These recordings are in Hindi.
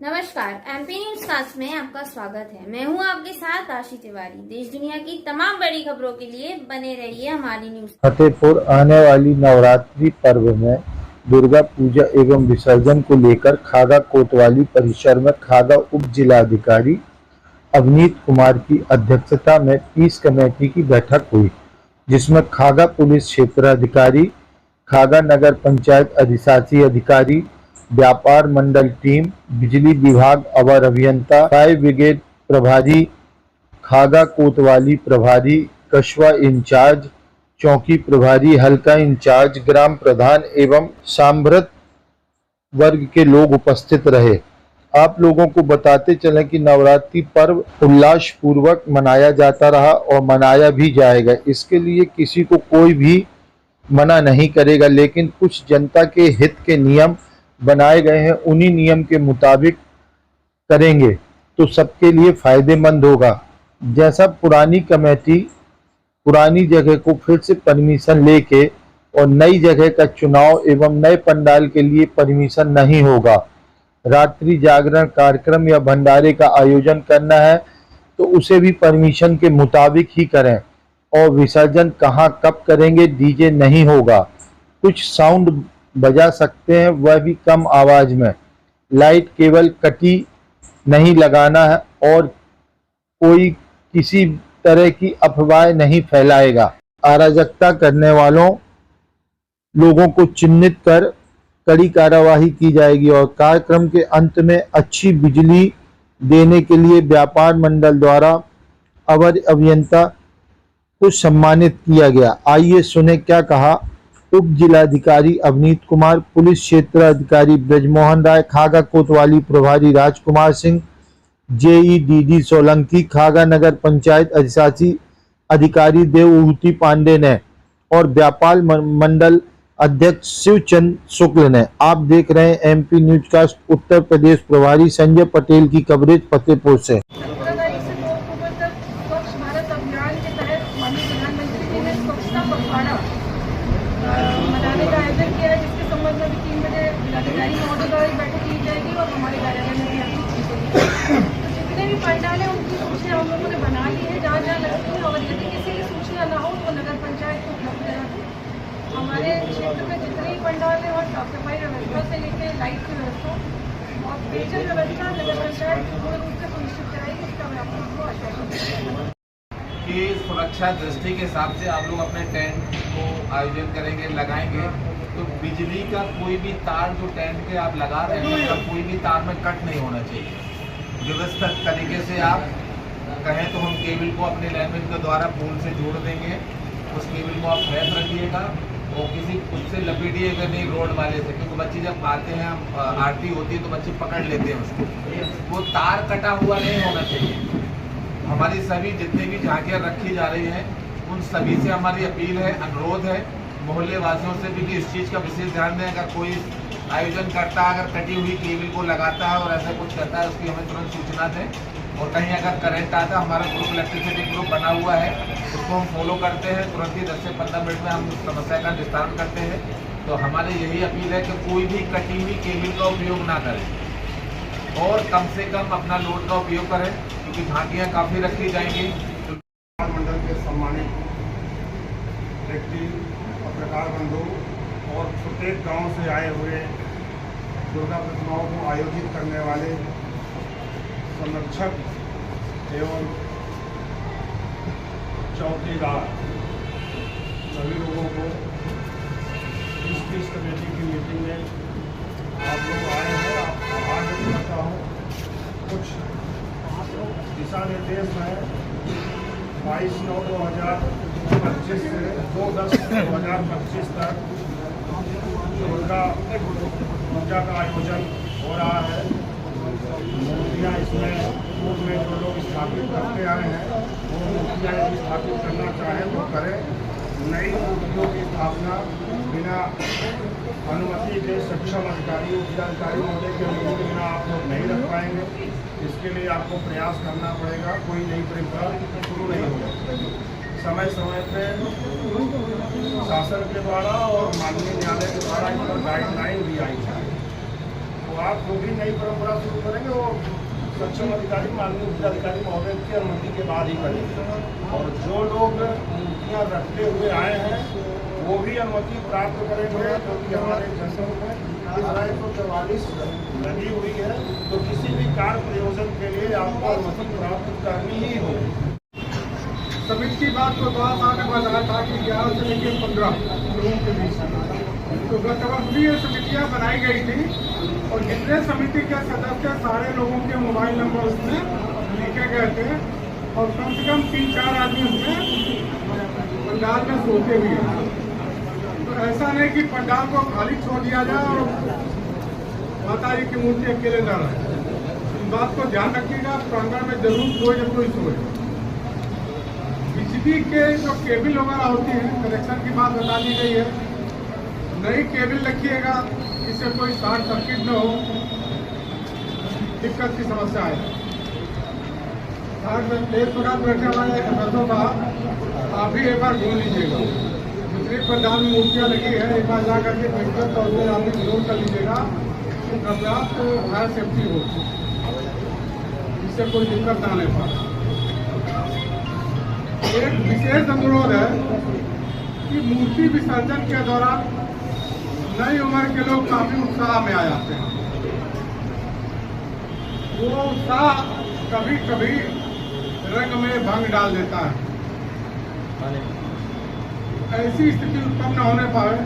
नमस्कार, एमपी न्यूज कास्ट में आपका स्वागत है। मैं हूं आपके साथ आशी तिवारी। देश दुनिया की तमाम बड़ी खबरों के लिए बने रहिए हमारी न्यूज। फतेहपुर आने वाली नवरात्रि पर्व में दुर्गा पूजा एवं विसर्जन को लेकर खागा कोतवाली परिसर में खागा उप जिलाधिकारी अवनीत कुमार की अध्यक्षता में पीस कमेटी की बैठक हुई, जिसमें खागा पुलिस क्षेत्राधिकारी, खागा नगर पंचायत अधिशासी अधिकारी, व्यापार मंडल टीम, बिजली विभाग अवर अभियंता, फायर ब्रिगेड प्रभारी, खागा कोतवाली प्रभारी, कस्बा इंचार्ज, चौकी प्रभारी, हल्का इंचार्ज, ग्राम प्रधान एवं साम्भ्रत वर्ग के लोग उपस्थित रहे। आप लोगों को बताते चलें कि नवरात्रि पर्व उल्लास पूर्वक मनाया जाता रहा और मनाया भी जाएगा। इसके लिए किसी को कोई भी मना नहीं करेगा, लेकिन कुछ जनता के हित के नियम बनाए गए हैं, उन्हीं नियम के मुताबिक करेंगे तो सबके लिए फायदेमंद होगा। जैसा पुरानी कमेटी पुरानी जगह को फिर से परमिशन लेके और नई जगह का चुनाव एवं नए पंडाल के लिए परमिशन नहीं होगा। रात्रि जागरण कार्यक्रम या भंडारे का आयोजन करना है तो उसे भी परमिशन के मुताबिक ही करें। और विसर्जन कहाँ कब करेंगे, डीजे नहीं होगा। कुछ साउंड बजा सकते हैं, वह भी कम आवाज में। लाइट केवल कटी नहीं लगाना है और कोई किसी तरह की अफवाह नहीं फैलाएगा। अराजकता करने वालों लोगों को चिन्हित कर कड़ी कार्यवाही की जाएगी और कार्यक्रम के अंत में अच्छी बिजली देने के लिए व्यापार मंडल द्वारा अवर अभियंता को सम्मानित किया गया। आइए सुने क्या कहा उप जिलाधिकारी अवनीत कुमार, पुलिस क्षेत्र अधिकारी ब्रजमोहन राय, खागा कोतवाली प्रभारी राजकुमार सिंह, जेईडीडी सोलंकी, खागा नगर पंचायत अधिशासी अधिकारी देवभूति पांडे ने और व्यापार मंडल अध्यक्ष शिवचंद शुक्ल ने। आप देख रहे हैं MP news cast Uttar Pradesh प्रभारी संजय पटेल की कवरेज फतेहपुर से। मनाने का आयोजन किया है, जिसके संबंध में भी 3 बजे जिलाधिकारी महोदय द्वारा बैठक की जाएगी और हमारे कार्यालय में भी आपकी की जाएगी। तो जितने भी पंडाल हैं उनकी सूचियाँ हम लोगों ने बना ली है, जहाँ जहाँ लगती है, और यदि किसी की सूचना ना हो तो नगर पंचायत को उपलब्ध करा दें। हमारे क्षेत्र में जितने ही पंडाल हैं और साफ सफाई व्यवस्था से लेकर लाइट की व्यवस्था और पेयजल व्यवस्था नगर पंचायत पूर्ण रूप से सुनिश्चित कराएगी। इसका मैं आप लोगों को आश्वासन देता हूँ कि सुरक्षा दृष्टि के हिसाब से आप लोग अपने टेंट को आयोजन करेंगे, लगाएंगे तो बिजली का कोई भी तार जो टेंट के आप लगा रहे हैं उसका कोई भी तार में कट नहीं होना चाहिए। व्यवस्थित तरीके से आप कहें तो हम केबल को अपने लाइनमैन के द्वारा पोल से जोड़ देंगे। उस केबल को आप फ्लैट रखिएगा और किसी उससे लपेटिएगा नहीं रोड वाले से, क्योंकि बच्चे जब आते हैं आरती होती है तो बच्चे पकड़ लेते हैं उसको। वो तार कटा हुआ नहीं होना चाहिए। हमारी सभी जितने भी झांकियाँ रखी जा रही हैं उन सभी से हमारी अपील है, अनुरोध है मोहल्ले वासियों से भी कि इस चीज़ का विशेष ध्यान दें। अगर कोई आयोजन करता है, अगर कटी हुई केबल को लगाता है और ऐसा कुछ करता है, उसकी हमें तुरंत सूचना दें। और कहीं अगर करंट आता है, हमारा ग्रुप इलेक्ट्रिसिटी ग्रुप बना हुआ है, उसको हम फॉलो करते हैं। तुरंत ही 10 से 15 मिनट में हम उस समस्या का निस्तारण करते हैं। तो हमारी यही अपील है कि कोई भी कटी हुई केबल का उपयोग ना करें और कम से कम अपना लोड का उपयोग करें, क्योंकि झांकियाँ काफ़ी रखी जाएंगी। मंडल के सम्मानित व्यक्ति, पत्रकार बंधु और प्रत्येक गांव से आए हुए दुर्गा प्रतिमाओं को आयोजित करने वाले संरक्षक एवं चौकीदार सभी लोगों को इस पीस कमेटी की मीटिंग में आप लोग आए हैं। आप आभार व्यक्त करता हूँ। कुछ दिशा निर्देश है 22/9/2025 से 2/10/2025 तक दुर्गा पूजा का आयोजन हो रहा है। मूर्तियाँ इसमें पूर्व में जो लोग स्थापित करते आए हैं वो मूर्तियाँ यदि स्थापित करना चाहें तो करें। नई मूर्तियों की स्थापना बिना अनुमति के सक्षम अधिकारी जिलाधिकारी महोदय के अनुमति के बिना आप लोग नहीं रख पाएंगे। इसके लिए आपको प्रयास करना पड़ेगा। कोई नई परंपरा शुरू नहीं होगी। समय समय पे शासन के द्वारा और माननीय न्यायालय के द्वारा इस पर गाइडलाइन भी आई है। तो आप जो भी नई परंपरा शुरू करेंगे वो सक्षम अधिकारी माननीय जिलाधिकारी महोदय की अनुमति के बाद ही करेंगे। और जो लोग मूर्तियाँ रखते हुए आए हैं वो भी अनुमति प्राप्त करेंगे, क्योंकि हमारे जंक्शन में धारा 144 लगी हुई है, तो किसी भी कार्य प्रयोजन के लिए आपको अनुमति प्राप्त करनी ही होगी। समिति की बात को थोड़ा सा आगे बताया था कि 11 से लेकर 15 लोगों के बीच, तो गत वर्ष भी ये समितियाँ बनाई गई थी और जितने समिति के सदस्य सारे लोगों के मोबाइल नंबर उसमें लिखे गए थे और कम से कम 3-4 आदमी उसमें पंडाल में सोते भी हैं। तो ऐसा नहीं कि पंडाल को खाली छोड़ दिया जाए और माता जी की मूर्ति अकेले न रहे। इस बात को ध्यान रखिएगा, प्रांगण में जरूर कोई न कोई सोए। बिजली के जो केबल वगैरह होती है, कनेक्शन की बात बता दी गई है, नई केबल रखिएगा जिससे कोई शॉर्ट सर्किट न हो, दिक्कत की समस्या है। तेज प्रकाश बैठे हमारे बसों का आप भी एक बार घूम लीजिएगा। दूसरी पंडाल में मूर्तियाँ लगी है, एक बार जा करके व्यक्तिगत तौर पर आप भी जरूर कर लीजिएगा, पर्याप्त फायर सेफ्टी हो, जिससे कोई दिक्कत ना आने पाए। एक विशेष अनुरोध है कि मूर्ति विसर्जन के दौरान नई उम्र के लोग काफी उत्साह में आ जाते हैं। वो उत्साह कभी कभी रंग में भंग डाल देता है। ऐसी स्थिति उत्पन्न न होने पाए,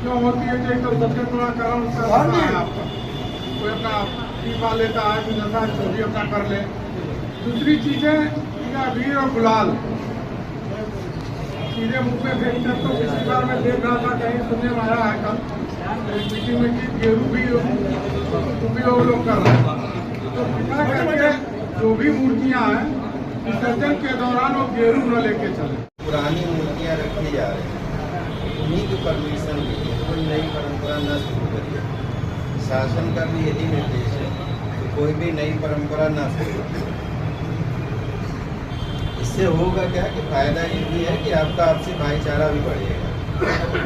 जो होती है तो सबसे बड़ा कारण उसका है आपका, कोई अपना पीपा लेता है, कोई नशा चोरी अपना कर ले। दूसरी चीजें या अबीर और गुलाल सीधे मुख में फेंकते, तो पिछली बार मैं देख रहा था, कहीं सुनने में आया है कल एक मीटिंग में कि गेरू भी उपयोग लोग कर रहे हैं। तो कृपया करके जो भी मूर्तियाँ हैं विसर्जन के दौरान वो गेरू न लेके चले। पुरानी मूर्तियाँ रखी जा रही हैं, उन्हीं की परमिशन ली, कोई नई परंपरा न शुरू करिए। शासन का भी यही निर्देश है कि कोई भी नई परंपरा न शुरू करिए। इससे होगा क्या कि फायदा ये भी है कि आपका आपसी भाईचारा भी बढ़ेगा।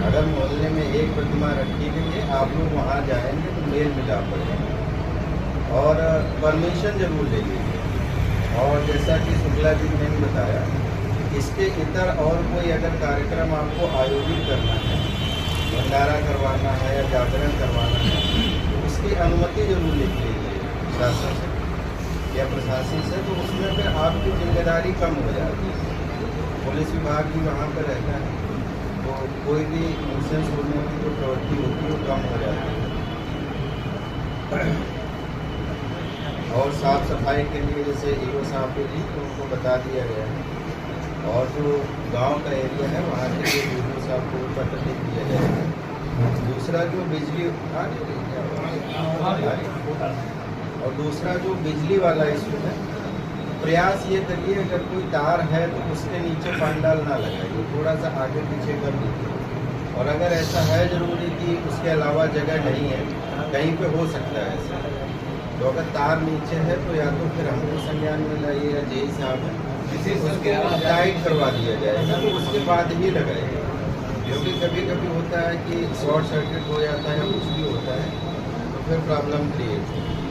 अगर मोहल्ले में एक प्रतिमा रखी गई है, आप लोग वहाँ जाएंगे तो मेल मिलाप बढ़ेगा और परमिशन जरूर ले लीजिए। और जैसा कि शुक्ला जी ने भी बताया, इसके इतर और कोई अगर कार्यक्रम आपको आयोजित करना है, भंडारा करवाना है या जागरण करवाना है, तो उसकी अनुमति जरूर ले लीजिए शासन से या प्रशासन से, तो उसमें फिर आपकी जिम्मेदारी कम हो जाती है। पुलिस विभाग भी वहाँ पर रहता है, तो कोई भी न्यूसेंस होने की जो प्रवृत्ति होती है वो कम हो जाती है। और साफ सफाई के लिए जैसे ईओ साहब भी तो उनको बता दिया गया है, और जो गांव का एरिया है वहाँ के लिए ईओ साहब को पत्र लिख दिया जाएगा। दूसरा जो बिजली और दूसरा जो बिजली वाला इशू है, प्रयास ये करिए अगर कोई तार है तो उसके नीचे पंडाल ना लगाइए, थोड़ा सा आगे पीछे कर दीजिए। और अगर ऐसा है जरूरी कि उसके अलावा जगह नहीं है, कहीं पे हो सकता है ऐसा, तो अगर तार नीचे है तो या तो फिर हमको संज्ञान में लाइए या जेई साहब है, उसको टाइट करवा दिया जाएगा, तो उसके बाद ही लगाइए। क्योंकि कभी कभी होता है कि शॉर्ट सर्किट हो जाता है या कुछ भी होता है, तो फिर प्रॉब्लम क्रिएट होती है।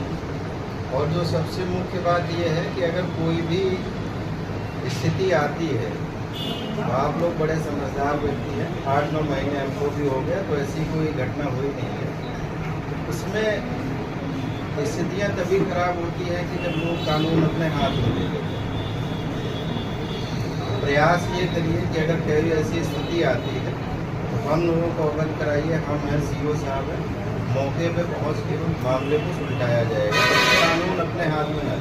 और जो सबसे मुख्य बात यह है कि अगर कोई भी स्थिति आती है, तो आप लोग बड़े समझदार व्यक्ति हैं, 8-9 महीने हमको भी हो गया, तो ऐसी कोई घटना हुई नहीं है। उसमें स्थितियाँ तभी खराब होती है कि जब लोग कानून अपने हाथ में ले लेते हैं। प्रयास ये करिए कि अगर कोई ऐसी स्थिति आती है तो हम लोगों को अवगत कराइए, हम हैं सीओ साहब हैं, मौके पे पहुंच के मामले को सुलझाया जाएगा, कानून अपने हाथ में न